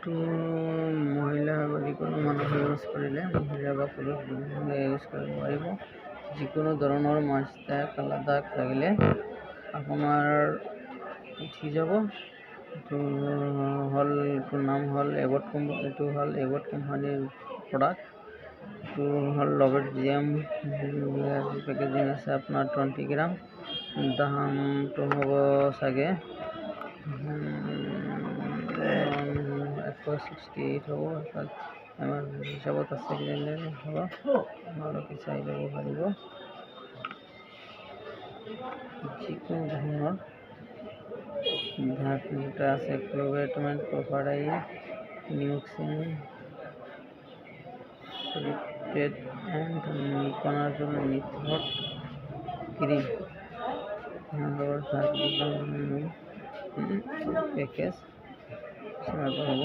তো মহিলা বা যিকোনো মানুহে ইউজ কৰিলে মহিলা বা পুৰুষ দুয়োজনে ইউজ কৰিব পাৰিব। যিকোনো ধৰণৰ মাছ দাগ কালা দাগ লাগিলে আপোনাৰ উঠি যাব। এইটো হ'ল এইটোৰ নাম হ'ল এবট এইটো হ'ল এবট কোম্পানীৰ প্ৰডাক্ট। এইটো হ'ল লবেট জিএম পেকেজিং আছে আপোনাৰ 20 গ্ৰাম। দামটো হ'ব চাগে 168 হ'ব। আমাৰ হিচাপত আছে কিজানি হ'ব, আপোনালোকে চাই ল'ব পাৰিব। যিকোনো ধৰণৰ দুটা আছে ক্লোভেটমেণ্ট প্ৰপাৰাই নিউক্সিন সলিটেড এণ্ড নিকনাজল নিথট ক্ৰীম পেকেজ হ'ব।